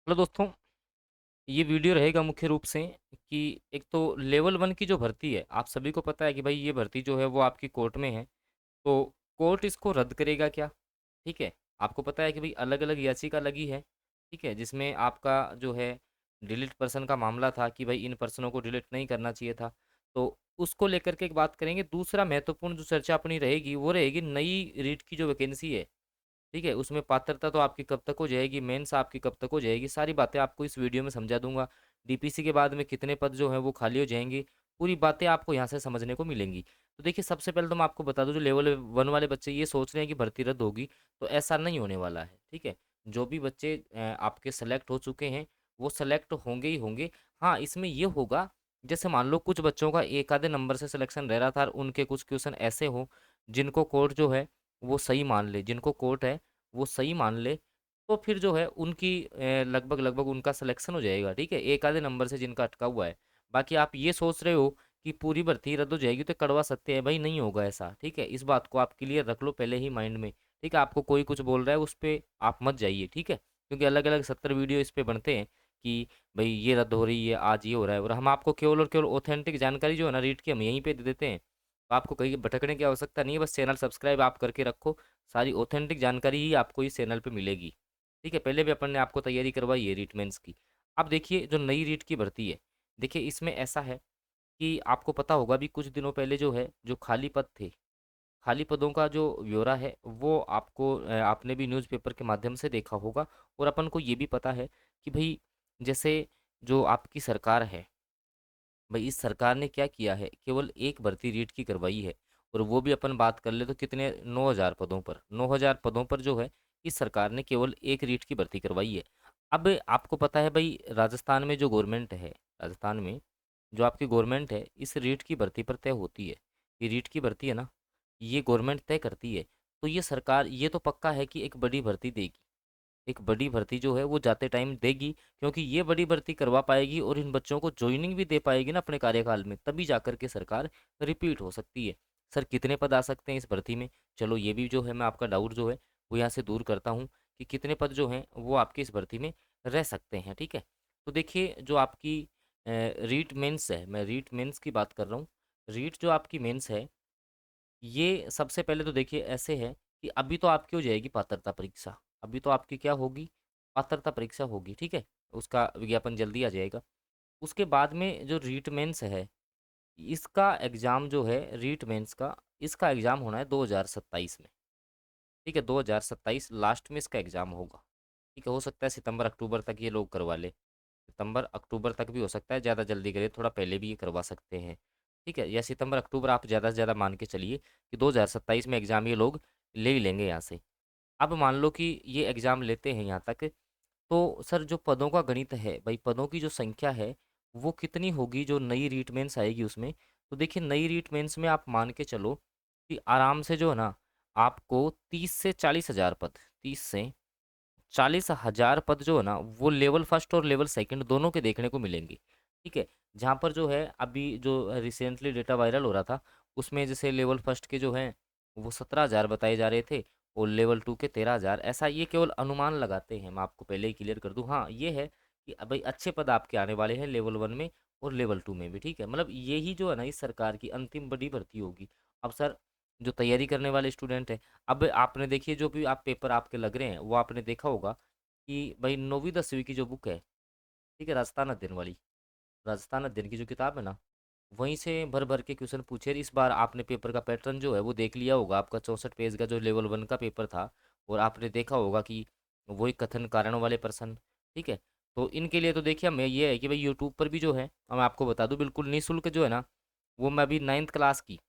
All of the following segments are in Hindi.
हेलो दोस्तों। ये वीडियो रहेगा मुख्य रूप से कि एक तो लेवल वन की जो भर्ती है, आप सभी को पता है कि भाई ये भर्ती जो है वो आपकी कोर्ट में है। तो कोर्ट इसको रद्द करेगा क्या? ठीक है। आपको पता है कि भाई अलग अलग याचिका लगी है। ठीक है, जिसमें आपका जो है डिलीट पर्सन का मामला था कि भाई इन पर्सनों को डिलीट नहीं करना चाहिए था। तो उसको लेकर के एक बात करेंगे। दूसरा महत्वपूर्ण जो चर्चा अपनी रहेगी वो रहेगी नई रीट की जो वैकेंसी है। ठीक है, उसमें पात्रता तो आपकी कब तक हो जाएगी, मेंस आपकी कब तक हो जाएगी, सारी बातें आपको इस वीडियो में समझा दूंगा। डीपीसी के बाद में कितने पद जो हैं वो खाली हो जाएंगे, पूरी बातें आपको यहाँ से समझने को मिलेंगी। तो देखिए, सबसे पहले तो मैं आपको बता दूं, जो लेवल वन वाले बच्चे ये सोच रहे हैं कि भर्ती रद्द होगी, तो ऐसा नहीं होने वाला है। ठीक है, जो भी बच्चे आपके सेलेक्ट हो चुके हैं वो सेलेक्ट होंगे ही होंगे। हाँ, इसमें ये होगा, जैसे मान लो कुछ बच्चों का एक आधे नंबर से सिलेक्शन रह रहा था और उनके कुछ क्वेश्चन ऐसे हों जिनको कोर्ट जो है वो सही मान ले, जिनको कोर्ट है वो सही मान ले, तो फिर जो है उनकी लगभग लगभग उनका सिलेक्शन हो जाएगा। ठीक है, एक आधे नंबर से जिनका अटका हुआ है। बाकी आप ये सोच रहे हो कि पूरी भर्ती रद्द हो जाएगी, तो कड़वा सत्य है भाई, नहीं होगा ऐसा। ठीक है, इस बात को आप क्लियर रख लो पहले ही माइंड में। ठीक है, आपको कोई कुछ बोल रहा है उस पर आप मत जाइए। ठीक है, क्योंकि अलग अलग 70 वीडियो इस पे बनते हैं कि भाई ये रद्द हो रही है, आज ये हो रहा है, और हम आपको केवल और केवल ऑथेंटिक जानकारी जो है ना रीड की, हम यहीं पे दे देते हैं। तो आपको कहीं भटकने की आवश्यकता नहीं है, बस चैनल सब्सक्राइब आप करके रखो। सारी ऑथेंटिक जानकारी ही आपको इस चैनल पे मिलेगी। ठीक है, पहले भी अपन ने आपको तैयारी करवाई है रीट मेंस की। अब देखिए, जो नई रीट की भर्ती है, देखिए इसमें ऐसा है कि आपको पता होगा भी कुछ दिनों पहले जो है जो खाली पद थे, खाली पदों का जो ब्यौरा है वो आपको आपने भी न्यूज़पेपर के माध्यम से देखा होगा। और अपन को ये भी पता है कि भाई जैसे जो आपकी सरकार है, भाई इस सरकार ने क्या किया है, केवल एक भर्ती रीट की करवाई है। और वो भी अपन बात कर ले तो कितने, 9,000 पदों पर, 9,000 पदों पर जो है इस सरकार ने केवल एक रीट की भर्ती करवाई है। अब आपको पता है भाई, राजस्थान में जो गवर्नमेंट है, राजस्थान में जो आपकी गवर्नमेंट है इस रीट की भर्ती पर तय होती है। ये रीट की भर्ती है ना, ये गवर्नमेंट तय करती है। तो ये सरकार ये तो पक्का है कि एक बड़ी भर्ती देगी, एक बड़ी भर्ती जो है वो जाते टाइम देगी, क्योंकि ये बड़ी भर्ती करवा पाएगी और इन बच्चों को ज्वाइनिंग भी दे पाएगी ना अपने कार्यकाल में, तभी जाकर के सरकार रिपीट हो सकती है। सर कितने पद आ सकते हैं इस भर्ती में? चलो ये भी जो है मैं आपका डाउट जो है वो यहाँ से दूर करता हूँ कि कितने पद जो हैं वो आपके इस भर्ती में रह सकते हैं। ठीक है, तो देखिए जो आपकी रीट मेंस है, मैं रीट मेंस की बात कर रहा हूँ। रीट जो आपकी मेंस है, ये सबसे पहले तो देखिए ऐसे है कि अभी तो आपकी हो जाएगी पात्रता परीक्षा। अभी तो आपकी क्या होगी, पात्रता परीक्षा होगी। ठीक है, उसका विज्ञापन जल्दी आ जाएगा। उसके बाद में जो रीट मेंस है, इसका एग्ज़ाम जो है रीट मेंस का, इसका एग्ज़ाम होना है 2027 में। ठीक है, 2027 लास्ट में इसका एग्ज़ाम होगा। ठीक है, हो सकता है सितंबर अक्टूबर तक ये लोग करवा ले, सितंबर अक्टूबर तक भी हो सकता है, ज़्यादा जल्दी करे थोड़ा पहले भी ये करवा सकते हैं। ठीक है, या सितंबर अक्टूबर आप ज़्यादा से ज़्यादा मान के चलिए कि 2027 में एग्ज़ाम ये लोग ले ही लेंगे यहाँ से। अब मान लो कि ये एग्ज़ाम लेते हैं यहाँ तक, तो सर जो पदों का गणित है भाई, पदों की जो संख्या है वो कितनी होगी जो नई रीट मेंस आएगी उसमें? तो देखिए नई रीट मेंस में आप मान के चलो कि आराम से जो है ना, आपको 30 से 40,000 पद, 30 से 40,000 पद जो है ना वो लेवल फर्स्ट और लेवल सेकंड दोनों के देखने को मिलेंगे। ठीक है, जहाँ पर जो है अभी जो रिसेंटली डेटा वायरल हो रहा था, उसमें जैसे लेवल फर्स्ट के जो हैं वो 17,000 बताए जा रहे थे और लेवल टू के 13,000। ऐसा ये केवल अनुमान लगाते हैं, मैं आपको पहले ही क्लियर कर दूं। हाँ ये है कि भाई अच्छे पद आपके आने वाले हैं लेवल वन में और लेवल टू में भी। ठीक है, मतलब यही जो है ना इस सरकार की अंतिम बड़ी भर्ती होगी। अब सर जो तैयारी करने वाले स्टूडेंट हैं, अब आपने देखिए जो भी आप पेपर आपके लग रहे हैं वो आपने देखा होगा कि भाई 9वीं 10वीं की जो बुक है, ठीक है, राजस्थान अध्ययन वाली, राजस्थान अध्ययन की जो किताब है ना, वहीं से भर भर के क्वेश्चन पूछे। इस बार आपने पेपर का पैटर्न जो है वो देख लिया होगा, आपका 64 पेज का जो लेवल वन का पेपर था, और आपने देखा होगा कि वही कथन कारण वाले प्रश्न। ठीक है, तो इनके लिए तो देखिए मैं ये है कि भाई यूट्यूब पर भी जो है, मैं आपको बता दूं बिल्कुल निःशुल्क जो है ना, वो मैं अभी 9th क्लास की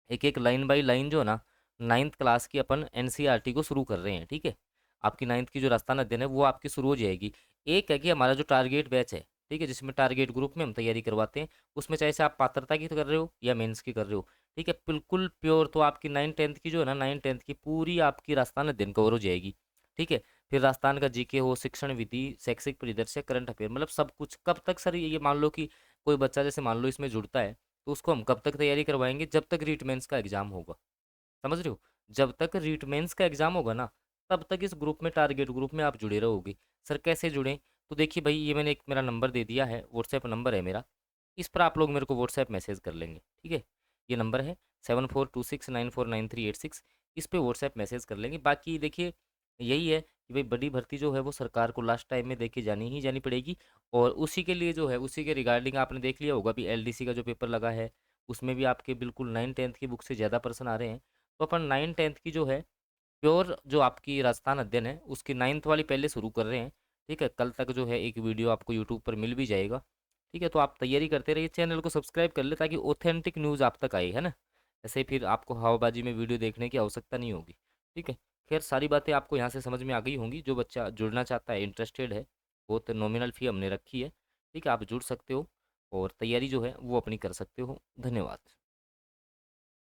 एक एक लाइन बाय लाइन जो है ना, 9th क्लास की अपन एनसीईआरटी को शुरू कर रहे हैं। ठीक है, आपकी 9th की जो राजस्थान अध्ययन है वो आपकी शुरू हो जाएगी। एक है कि हमारा जो टारगेट बैच है, ठीक है, जिसमें टारगेट ग्रुप में हम तैयारी करवाते हैं, उसमें चाहे से आप पात्रता की तो कर रहे हो या मेंस की कर रहे हो। ठीक है, बिल्कुल प्योर तो आपकी 9th 10th की जो है ना, 9th 10th की पूरी आपकी राजस्थान अध्ययन कवर हो जाएगी। ठीक है, फिर राजस्थान का जीके हो, शिक्षण विधि, शैक्षिक परिदृश्य, करंट अफेयर, मतलब सब कुछ। कब तक सर ये मान लो कि कोई बच्चा जैसे मान लो इसमें जुड़ता है, तो उसको हम कब तक तैयारी करवाएंगे, जब तक रीट मेंस का एग्जाम होगा। समझ रहे हो, जब तक रीट मेंस का एग्जाम होगा ना, तब तक इस ग्रुप में, टारगेट ग्रुप में आप जुड़े रहोगे। सर कैसे जुड़ें? तो देखिए भाई, ये मैंने एक मेरा नंबर दे दिया है, व्हाट्सएप नंबर है मेरा। इस पर आप लोग मेरे को व्हाट्सएप मैसेज कर लेंगे, ठीक है। ये नंबर है 7426949386। इस पे व्हाट्सएप मैसेज कर लेंगे। बाकी देखिए, यही है कि भाई बड़ी भर्ती जो है वो सरकार को लास्ट टाइम में देके जानी ही जानी पड़ेगी। और उसी के लिए जो है, उसी के रिगार्डिंग आपने देख लिया होगा भी एलडीसी का जो पेपर लगा है, उसमें भी आपके बिल्कुल 9-10 की बुक से ज़्यादा पर्सन आ रहे हैं। तो अपन 9-10 की जो है प्योर जो आपकी राजस्थान अध्ययन है, उसकी 9th वाली पहले शुरू कर रहे हैं। ठीक है, कल तक जो है एक वीडियो आपको यूट्यूब पर मिल भी जाएगा। ठीक है, तो आप तैयारी करते रहिए, चैनल को सब्सक्राइब कर ले ताकि ऑथेंटिक न्यूज़ आप तक आए, है ना। ऐसे फिर आपको हवाबाजी में वीडियो देखने की आवश्यकता नहीं होगी। ठीक है। खैर, सारी बातें आपको यहाँ से समझ में आ गई होंगी। जो बच्चा जुड़ना चाहता है, इंटरेस्टेड है, बहुत नॉमिनल फ़ी हमने रखी है। ठीक है, आप जुड़ सकते हो और तैयारी जो है वो अपनी कर सकते हो। धन्यवाद।